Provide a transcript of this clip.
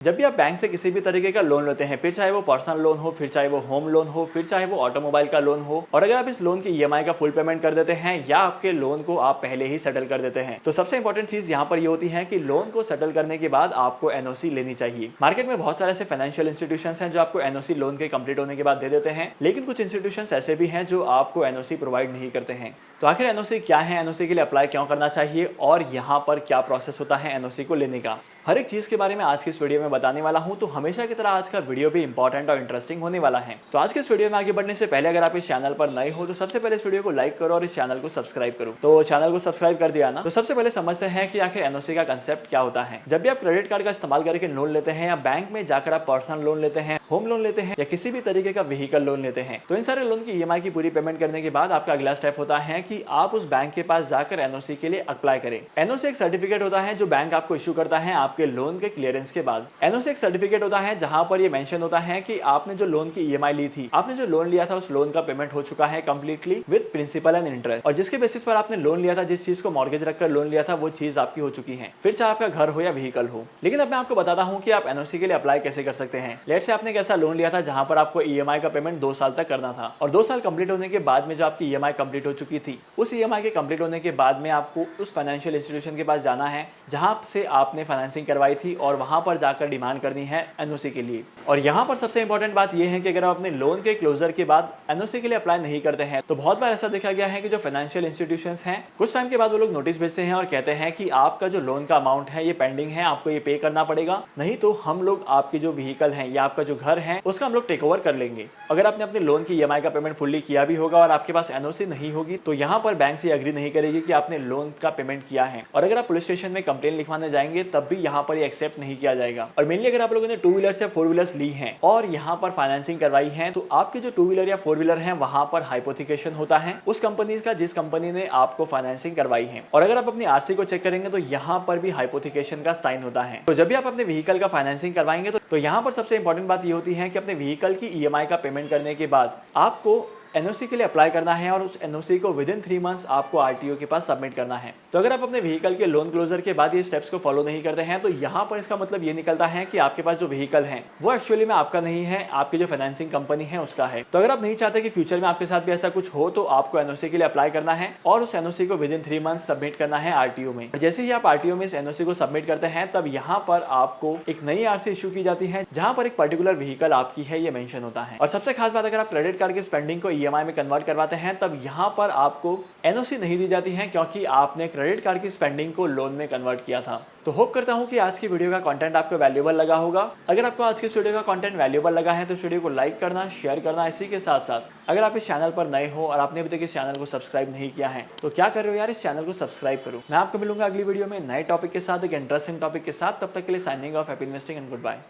जब भी आप बैंक से किसी भी तरीके का लोन लेते हैं, फिर चाहे वो पर्सनल लोन हो, फिर चाहे वो होम लोन हो, फिर चाहे वो ऑटोमोबाइल का लोन हो, और अगर आप इस लोन की ईएमआई का फुल पेमेंट कर देते हैं या आपके लोन को आप पहले ही सेटल कर देते हैं, तो सबसे इंपॉर्टेंट चीज यहाँ पर ये होती है कि लोन को सेटल करने के बाद आपको एनओसी लेनी चाहिए। मार्केट में बहुत सारे ऐसे फाइनेंशियल इंस्टीट्यूशन हैं जो आपको एनओसी लोन के कंप्लीट होने के बाद दे देते हैं, लेकिन कुछ इंस्टीट्यूशन ऐसे भी हैं जो आपको एनओसी प्रोवाइड नहीं करते हैं। तो आखिर एनओसी क्या है, एनओसी के लिए अप्लाई क्यों करना चाहिए और यहाँ पर क्या प्रोसेस होता है एनओसी को लेने का, हर एक चीज के बारे में आज की इस वीडियो में बताने वाला हूं। तो हमेशा की तरह आज का वीडियो भी इंपॉर्टेंट और इंटरेस्टिंग होने वाला है। तो आज के इस वीडियो में आगे बढ़ने से पहले अगर आप इस चैनल पर नए हो तो सबसे पहले इस वीडियो को लाइक करो और इस चैनल को सब्सक्राइब करो। तो चैनल को सब्सक्राइब कर दिया ना, तो सबसे पहले समझते हैं कि आखिर एनओसी का कंसेप्ट क्या होता है। जब भी आप क्रेडिट कार्ड का इस्तेमाल करके लोन लेते हैं या बैंक में जाकर आप पर्सनल लोन लेते हैं, होम लोन लेते हैं या किसी भी तरीके का व्हीकल लोन लेते हैं, तो इन सारे लोन की ईएमआई की पूरी पेमेंट करने के बाद आपका अगला स्टेप होता है कि आप उस बैंक के पास जाकर एनओसी के लिए अप्लाई करें। एनओसी एक सर्टिफिकेट होता है जो बैंक आपको इशू करता है आपके लोन के क्लियरेंस के बाद। एनओसी एक सर्टिफिकेट होता है जहां पर ये मेंशन होता है कि आपने जो लोन की ईएमआई ली थी, आपने जो लोन लिया था, उस लोन का पेमेंट हो चुका है completely with principal and interest, और जिसके बेसिस पर आपने लोन लिया था, जिस चीज को मॉर्गेज रखकर लोन लिया था, वो चीज आपकी हो चुकी है, फिर चाहे आपका घर हो या व्हीकल हो। लेकिन अब मैं आपको बताता हूं कि आप एनओसी के लिए अप्लाई कैसे कर सकते हैं। लेट्स से आपने एक ऐसा लोन लिया था जहां पर आपको ईएमआई का पेमेंट 2 साल तक करना था, और 2 साल कंप्लीट होने के बाद में जो आपकी ईएमआई कंप्लीट हो चुकी थी, उस ईएमआई के कंप्लीट होने के बाद में आपको उस फाइनेंशियल इंस्टीट्यूशन के पास जाना है जहां से आपने फाइनेंसिंग करवाई थी, और वहां पर जाकर डिमांड करनी है एनओसी के लिए। और यहाँ पर सबसे इंपॉर्टेंट बात यह है कि अगर आप अपने लोन के क्लोजर के बाद एनओसी के लिए अप्लाई नहीं करते हैं, तो बहुत बार ऐसा देखा गया है कि जो फाइनेंशियल इंस्टीट्यूशंस हैं, कुछ टाइम के बाद वो लोग नोटिस भेजते हैं और कहते हैं कि आपका जो लोन का अमाउंट है ये पेंडिंग है, आपको ये पे करना पड़ेगा, नहीं तो हम लोग आपकी जो व्हीकल है या आपका जो घर है उसका हम लोग टेक ओवर कर लेंगे। अगर आपने अपने लोन की ईएमआई का पेमेंट फुल्ली किया भी होगा और आपके पास एनओसी नहीं होगी, तो यहाँ पर बैंक से एग्री नहीं करेगी कि आपने लोन का पेमेंट किया है, और अगर आप पुलिस स्टेशन में कंप्लेन लिखवाने जाएंगे तब भी यहाँ पर एक्सेप्ट नहीं किया जाएगा। और मेनली अगर आप लोगों ने 2 व्हीलर्स या 4 व्हीलर्स ली हैं और यहाँ पर फाइनेंसिंग करवाई है, तो आपके जो 2 व्हीलर या 4 व्हीलर हैं वहां पर हाइपोथिकेशन होता है उस कंपनी का जिस कंपनी ने आपको फाइनेंसिंग करवाई है। और अगर आप अपनी आरसी को चेक करेंगे तो यहाँ पर भी हाइपोथिकेशन का साइन होता है। तो जब भी आप अपने व्हीकल का फाइनेंसिंग करवाएंगे तो यहाँ पर सबसे इंपॉर्टेंट बात ये होती है कि अपने व्हीकल की ईएमआई का पेमेंट करने के बाद आपको एनओसी के लिए अप्लाई करना है, और उस एनओसी को विद इन 3 मंथ्स आपको आरटीओ के पास सबमिट करना है। तो अगर आप अपने व्हीकल के लोन क्लोजर के बाद ये स्टेप्स को फॉलो नहीं करते हैं, तो यहाँ पर इसका मतलब ये निकलता है कि आपके पास जो व्हीकल है वो एक्चुअली में आपका नहीं है, आपकी जो फाइनेंसिंग कंपनी है उसका है। तो अगर आप नहीं चाहते कि फ्यूचर में आपके साथ भी ऐसा कुछ हो, तो आपको एनओसी के लिए अप्लाई करना है और उस एनओसी को विद इन 3 मंथ्स सबमिट करना है आरटीओ में। जैसे ही आप आरटीओ में इस एनओसी को सबमिट करते हैं, तब यहाँ पर आपको एक नई आरसी इशू की जाती है जहां पर एक पर्टिकुलर व्हीकल आपकी है ये मेंशन होता है। और सबसे खास बात, अगर आप क्रेडिट कार्ड की स्पेंडिंग को ईएमआई में कन्वर्ट करवाते हैं, तब यहाँ पर आपको एनओसी नहीं दी जाती है, क्योंकि आपने क्रेडिट कार्ड की स्पेंडिंग को लोन में कन्वर्ट किया था। तो होप करता हूं कि आज की वीडियो का कंटेंट आपको वैल्यूएबल लगा होगा। अगर आपको आज की इस वीडियो का कंटेंट वैल्यूएबल लगा है तो इस वीडियो को लाइक करना, शेयर करना। इसी के साथ साथ अगर आप इस चैनल पर नए हो और आपने अभी तक इस चैनल को सब्सक्राइब नहीं किया है, तो क्या कर रहे हो यार, इस चैनल को सब्सक्राइब करो। मैं आपको मिलूंगा अगली वीडियो में नए टॉपिक के साथ, एक इंटरेस्टिंग टॉपिक के साथ। तब तक के लिए signing off, happy investing and good bye.